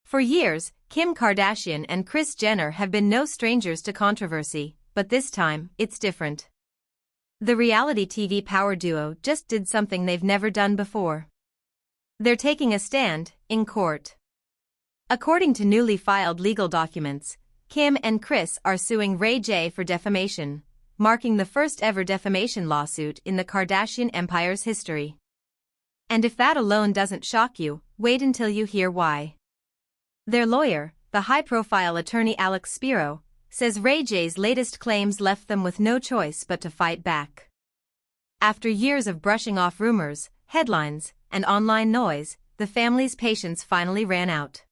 For years, Kim Kardashian and Kris Jenner have been no strangers to controversy, but this time, it's different. The reality TV power duo just did something they've never done before. They're taking a stand, in court. According to newly filed legal documents, Kim and Kris are suing Ray J for defamation, marking the first ever defamation lawsuit in the Kardashian empire's history. And if that alone doesn't shock you, wait until you hear why. Their lawyer, the high-profile attorney Alex Spiro, says Ray J's latest claims left them with no choice but to fight back. After years of brushing off rumors, headlines, and online noise, the family's patience finally ran out.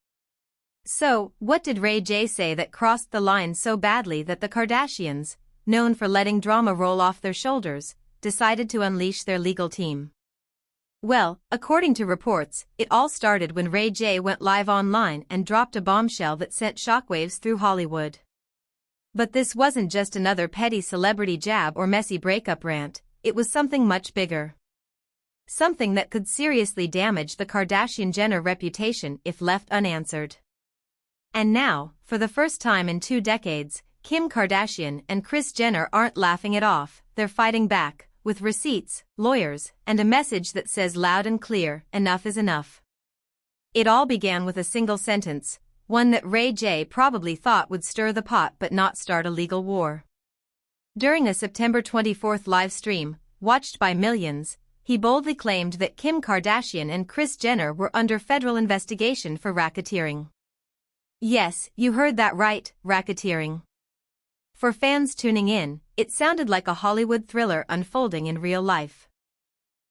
So, what did Ray J say that crossed the line so badly that the Kardashians, known for letting drama roll off their shoulders, decided to unleash their legal team? Well, according to reports, it all started when Ray J went live online and dropped a bombshell that sent shockwaves through Hollywood. But this wasn't just another petty celebrity jab or messy breakup rant, it was something much bigger. Something that could seriously damage the Kardashian-Jenner reputation if left unanswered. And now, for the first time in 2 decades, Kim Kardashian and Kris Jenner aren't laughing it off, they're fighting back, with receipts, lawyers, and a message that says loud and clear, enough is enough. It all began with a single sentence, one that Ray J probably thought would stir the pot but not start a legal war. During a September 24 live stream, watched by millions, he boldly claimed that Kim Kardashian and Kris Jenner were under federal investigation for racketeering. Yes, you heard that right, racketeering. For fans tuning in, it sounded like a Hollywood thriller unfolding in real life.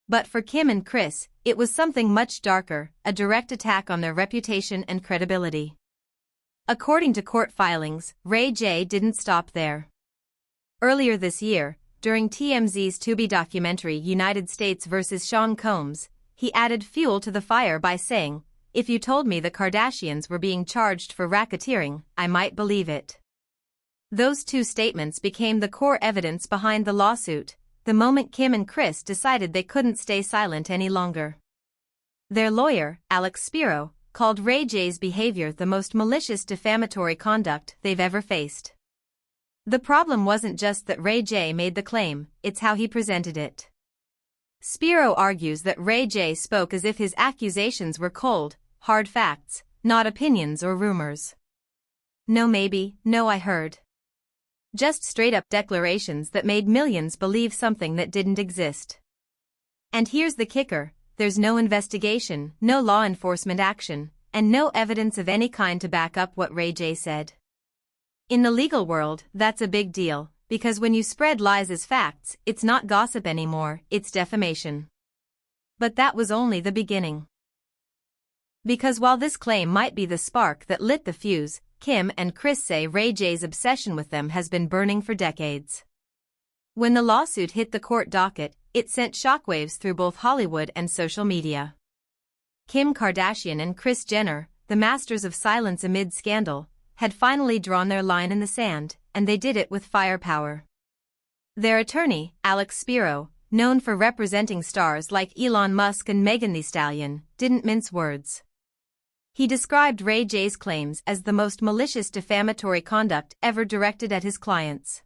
But for Kim and Kris, it was something much darker, a direct attack on their reputation and credibility. According to court filings, Ray J didn't stop there. Earlier this year, during TMZ's Tubi documentary United States vs. Sean Combs, he added fuel to the fire by saying, "If you told me the Kardashians were being charged for racketeering, I might believe it." Those 2 statements became the core evidence behind the lawsuit, the moment Kim and Kris decided they couldn't stay silent any longer. Their lawyer, Alex Spiro, called Ray J's behavior the most malicious defamatory conduct they've ever faced. The problem wasn't just that Ray J made the claim, it's how he presented it. Spiro argues that Ray J spoke as if his accusations were cold, hard facts, not opinions or rumors. No maybe, no I heard. Just straight-up declarations that made millions believe something that didn't exist. And here's the kicker, there's no investigation, no law enforcement action, and no evidence of any kind to back up what Ray J said. In the legal world, that's a big deal, because when you spread lies as facts, it's not gossip anymore, it's defamation. But that was only the beginning. Because while this claim might be the spark that lit the fuse, Kim and Kris say Ray J's obsession with them has been burning for decades. When the lawsuit hit the court docket, it sent shockwaves through both Hollywood and social media. Kim Kardashian and Kris Jenner, the masters of silence amid scandal, had finally drawn their line in the sand, and they did it with firepower. Their attorney, Alex Spiro, known for representing stars like Elon Musk and Megan Thee Stallion, didn't mince words. He described Ray J's claims as the most malicious defamatory conduct ever directed at his clients.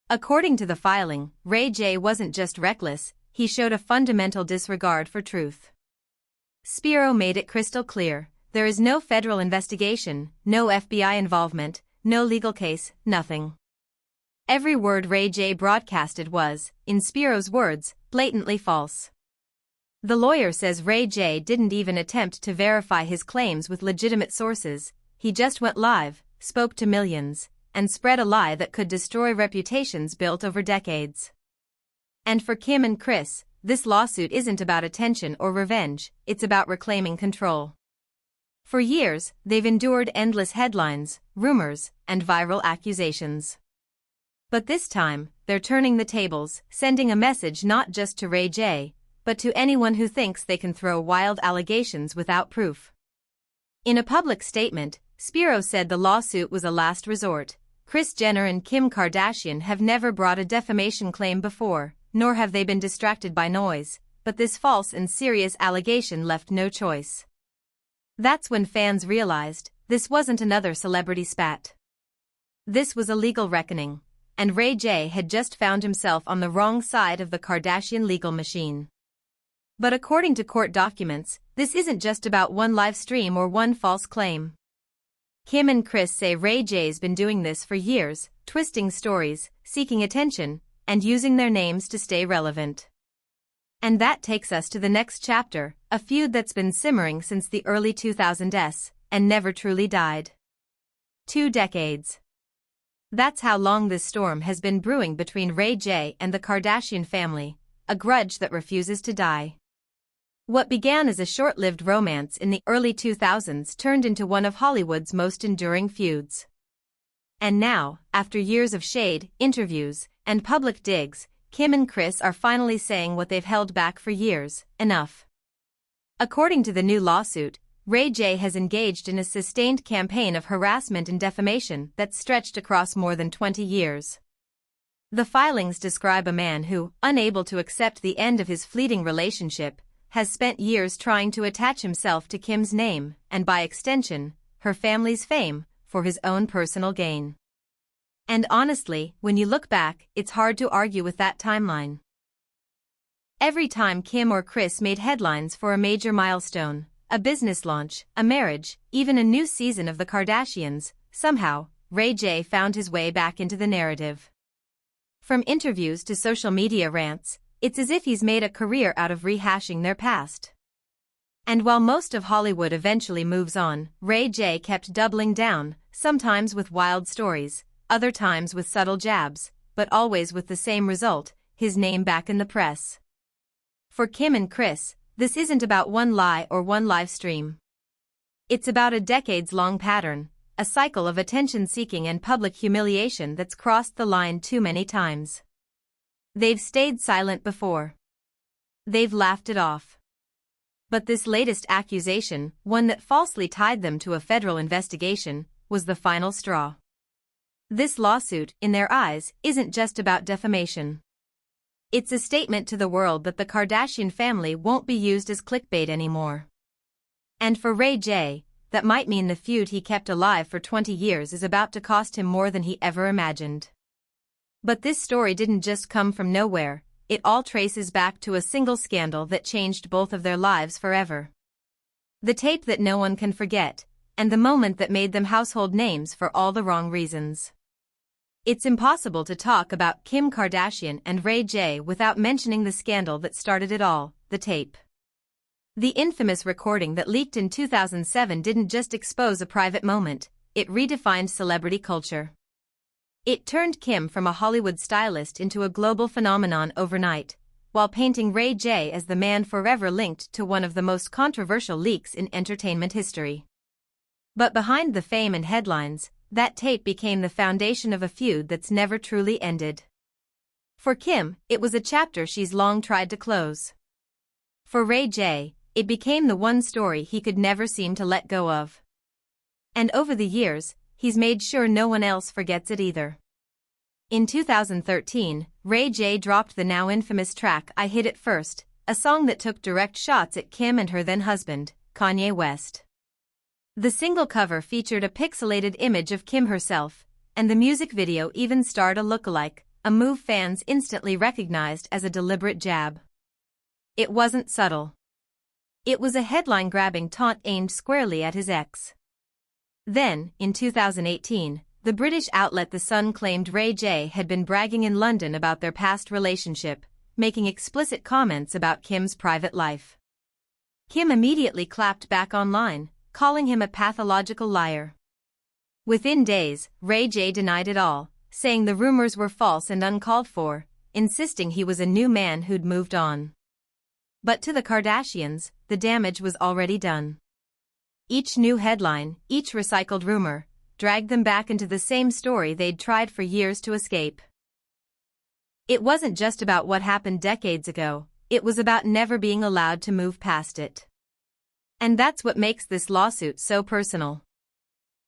According to the filing, Ray J wasn't just reckless, he showed a fundamental disregard for truth. Spiro made it crystal clear, there is no federal investigation, no FBI involvement, no legal case, nothing. Every word Ray J broadcasted was, in Spiro's words, blatantly false. The lawyer says Ray J didn't even attempt to verify his claims with legitimate sources, he just went live, spoke to millions, and spread a lie that could destroy reputations built over decades. And for Kim and Kris, this lawsuit isn't about attention or revenge, it's about reclaiming control. For years, they've endured endless headlines, rumors, and viral accusations. But this time, they're turning the tables, sending a message not just to Ray J, but to anyone who thinks they can throw wild allegations without proof. In a public statement, Spiro said the lawsuit was a last resort. Kris Jenner and Kim Kardashian have never brought a defamation claim before, nor have they been distracted by noise, but this false and serious allegation left no choice. That's when fans realized this wasn't another celebrity spat. This was a legal reckoning, and Ray J had just found himself on the wrong side of the Kardashian legal machine. But according to court documents, this isn't just about one live stream or one false claim. Kim and Kris say Ray J's been doing this for years, twisting stories, seeking attention, and using their names to stay relevant. And that takes us to the next chapter, a feud that's been simmering since the early 2000s, and never truly died. 2 decades. That's how long this storm has been brewing between Ray J and the Kardashian family, a grudge that refuses to die. What began as a short-lived romance in the early 2000s turned into one of Hollywood's most enduring feuds. And now, after years of shade, interviews, and public digs, Kim and Kris are finally saying what they've held back for years: enough. According to the new lawsuit, Ray J has engaged in a sustained campaign of harassment and defamation that's stretched across more than 20 years. The filings describe a man who, unable to accept the end of his fleeting relationship, has spent years trying to attach himself to Kim's name, and by extension, her family's fame, for his own personal gain. And honestly, when you look back, it's hard to argue with that timeline. Every time Kim or Kris made headlines for a major milestone, a business launch, a marriage, even a new season of the Kardashians, somehow, Ray J found his way back into the narrative. From interviews to social media rants, it's as if he's made a career out of rehashing their past. And while most of Hollywood eventually moves on, Ray J kept doubling down, sometimes with wild stories, other times with subtle jabs, but always with the same result: his name back in the press. For Kim and Kris, this isn't about one lie or one live stream. It's about a decades-long pattern, a cycle of attention-seeking and public humiliation that's crossed the line too many times. They've stayed silent before. They've laughed it off. But this latest accusation, one that falsely tied them to a federal investigation, was the final straw. This lawsuit, in their eyes, isn't just about defamation. It's a statement to the world that the Kardashian family won't be used as clickbait anymore. And for Ray J, that might mean the feud he kept alive for 20 years is about to cost him more than he ever imagined. But this story didn't just come from nowhere. It all traces back to a single scandal that changed both of their lives forever. The tape that no one can forget, and the moment that made them household names for all the wrong reasons. It's impossible to talk about Kim Kardashian and Ray J without mentioning the scandal that started it all: the tape. The infamous recording that leaked in 2007 didn't just expose a private moment, it redefined celebrity culture. It turned Kim from a Hollywood stylist into a global phenomenon overnight, while painting Ray J as the man forever linked to one of the most controversial leaks in entertainment history. But behind the fame and headlines, that tape became the foundation of a feud that's never truly ended. For Kim, it was a chapter she's long tried to close. For Ray J, it became the one story he could never seem to let go of. And over the years, he's made sure no one else forgets it either. In 2013, Ray J dropped the now infamous track "I Hit It First," a song that took direct shots at Kim and her then-husband, Kanye West. The single cover featured a pixelated image of Kim herself, and the music video even starred a lookalike, a move fans instantly recognized as a deliberate jab. It wasn't subtle. It was a headline-grabbing taunt aimed squarely at his ex. Then, in 2018, the British outlet The Sun claimed Ray J had been bragging in London about their past relationship, making explicit comments about Kim's private life. Kim immediately clapped back online, calling him a pathological liar. Within days, Ray J denied it all, saying the rumors were false and uncalled for, insisting he was a new man who'd moved on. But to the Kardashians, the damage was already done. Each new headline, each recycled rumor, dragged them back into the same story they'd tried for years to escape. It wasn't just about what happened decades ago, it was about never being allowed to move past it. And that's what makes this lawsuit so personal.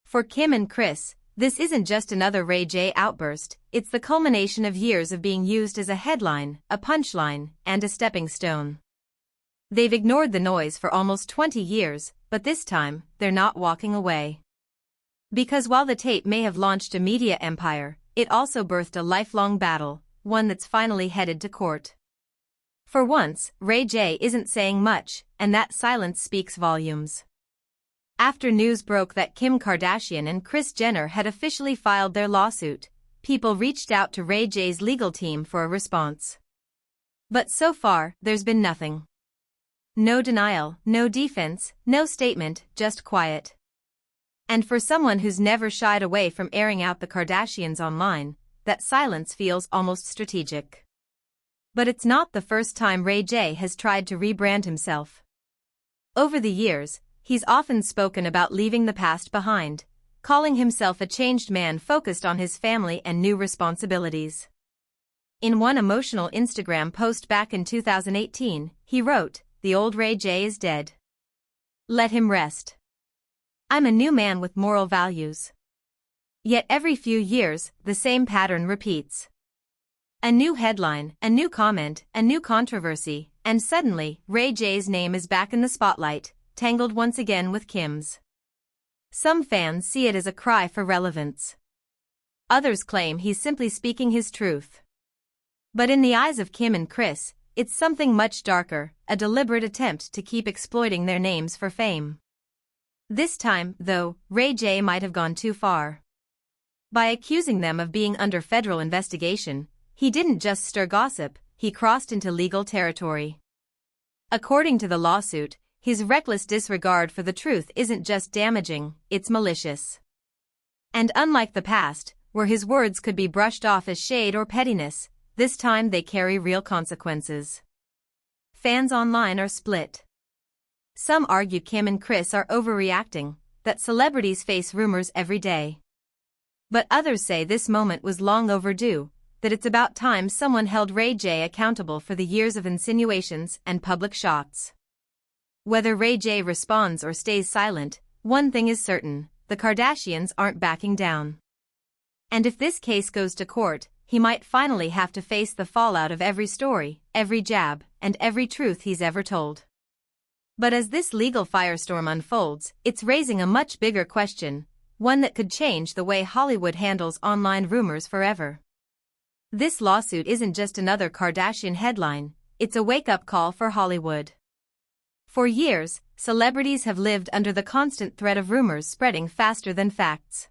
For Kim and Kris, this isn't just another Ray J outburst, it's the culmination of years of being used as a headline, a punchline, and a stepping stone. They've ignored the noise for almost 20 years, but this time, they're not walking away. Because while the tape may have launched a media empire, it also birthed a lifelong battle, one that's finally headed to court. For once, Ray J isn't saying much, and that silence speaks volumes. After news broke that Kim Kardashian and Kris Jenner had officially filed their lawsuit, people reached out to Ray J's legal team for a response. But so far, there's been nothing. No denial, no defense, no statement, just quiet. And for someone who's never shied away from airing out the Kardashians online, that silence feels almost strategic. But it's not the first time Ray J has tried to rebrand himself. Over the years, he's often spoken about leaving the past behind, calling himself a changed man focused on his family and new responsibilities. In one emotional Instagram post back in 2018, he wrote, "The old Ray J is dead. Let him rest. I'm a new man with moral values." Yet every few years, the same pattern repeats. A new headline, a new comment, a new controversy, and suddenly, Ray J's name is back in the spotlight, tangled once again with Kim's. Some fans see it as a cry for relevance. Others claim he's simply speaking his truth. But in the eyes of Kim and Kris, it's something much darker, a deliberate attempt to keep exploiting their names for fame. This time, though, Ray J might have gone too far. By accusing them of being under federal investigation, he didn't just stir gossip, he crossed into legal territory. According to the lawsuit, his reckless disregard for the truth isn't just damaging, it's malicious. And unlike the past, where his words could be brushed off as shade or pettiness, this time they carry real consequences. Fans online are split. Some argue Kim and Kris are overreacting, that celebrities face rumors every day. But others say this moment was long overdue, that it's about time someone held Ray J accountable for the years of insinuations and public shots. Whether Ray J responds or stays silent, one thing is certain, the Kardashians aren't backing down. And if this case goes to court, he might finally have to face the fallout of every story, every jab, and every truth he's ever told. But as this legal firestorm unfolds, it's raising a much bigger question, one that could change the way Hollywood handles online rumors forever. This lawsuit isn't just another Kardashian headline, it's a wake-up call for Hollywood. For years, celebrities have lived under the constant threat of rumors spreading faster than facts.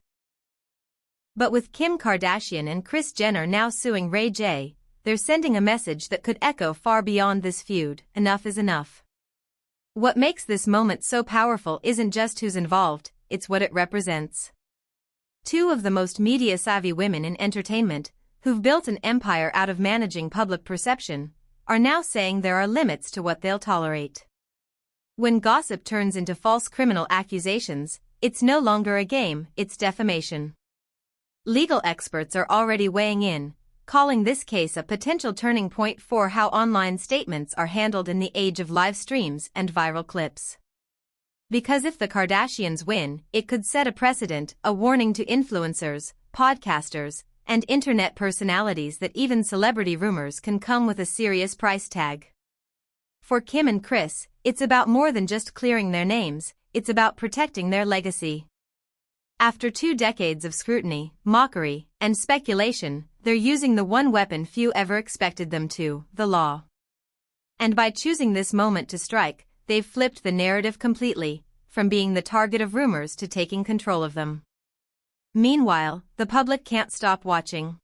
But with Kim Kardashian and Kris Jenner now suing Ray J, they're sending a message that could echo far beyond this feud: enough is enough. What makes this moment so powerful isn't just who's involved, it's what it represents. Two of the most media-savvy women in entertainment, who've built an empire out of managing public perception, are now saying there are limits to what they'll tolerate. When gossip turns into false criminal accusations, it's no longer a game, it's defamation. Legal experts are already weighing in, calling this case a potential turning point for how online statements are handled in the age of live streams and viral clips. Because if the Kardashians win, it could set a precedent, a warning to influencers, podcasters, and internet personalities that even celebrity rumors can come with a serious price tag. For Kim and Kris, it's about more than just clearing their names, it's about protecting their legacy. After 2 decades of scrutiny, mockery, and speculation, they're using the one weapon few ever expected them to, the law. And by choosing this moment to strike, they've flipped the narrative completely, from being the target of rumors to taking control of them. Meanwhile, the public can't stop watching.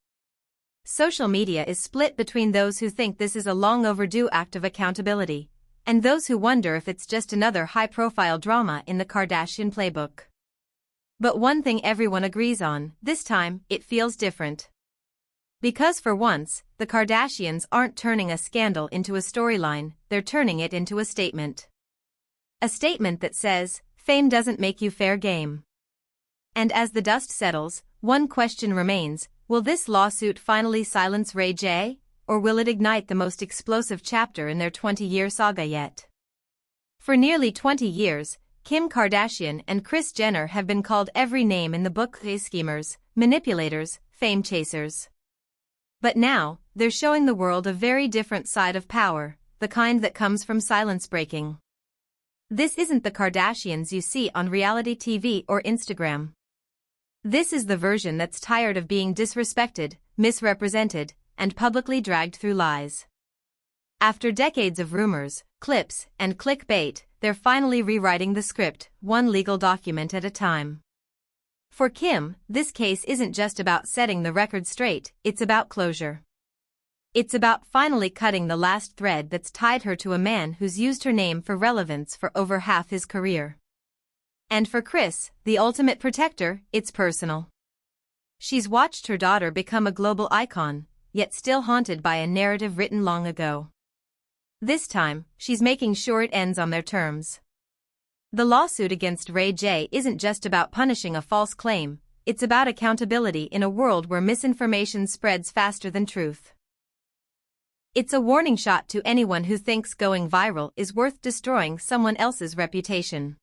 Social media is split between those who think this is a long overdue act of accountability, and those who wonder if it's just another high-profile drama in the Kardashian playbook. But one thing everyone agrees on, this time, it feels different. Because for once, the Kardashians aren't turning a scandal into a storyline, they're turning it into a statement. A statement that says, fame doesn't make you fair game. And as the dust settles, one question remains: will this lawsuit finally silence Ray J, or will it ignite the most explosive chapter in their 20-year saga yet? For nearly 20 years, Kim Kardashian and Kris Jenner have been called every name in the book: schemers, manipulators, fame chasers. But now, they're showing the world a very different side of power, the kind that comes from silence breaking. This isn't the Kardashians you see on reality TV or Instagram. This is the version that's tired of being disrespected, misrepresented, and publicly dragged through lies. After decades of rumors, clips, and clickbait, they're finally rewriting the script, one legal document at a time. For Kim, this case isn't just about setting the record straight, it's about closure. It's about finally cutting the last thread that's tied her to a man who's used her name for relevance for over half his career. And for Kris, the ultimate protector, it's personal. She's watched her daughter become a global icon, yet still haunted by a narrative written long ago. This time, she's making sure it ends on their terms. The lawsuit against Ray J isn't just about punishing a false claim, it's about accountability in a world where misinformation spreads faster than truth. It's a warning shot to anyone who thinks going viral is worth destroying someone else's reputation.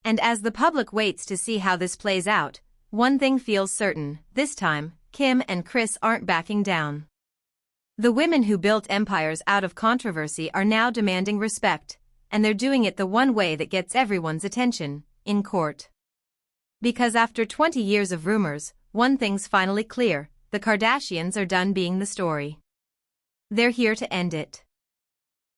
And as the public waits to see how this plays out, one thing feels certain: this time, Kim and Kris aren't backing down. The women who built empires out of controversy are now demanding respect, and they're doing it the one way that gets everyone's attention: in court. Because after 20 years of rumors, one thing's finally clear: the Kardashians are done being the story. They're here to end it.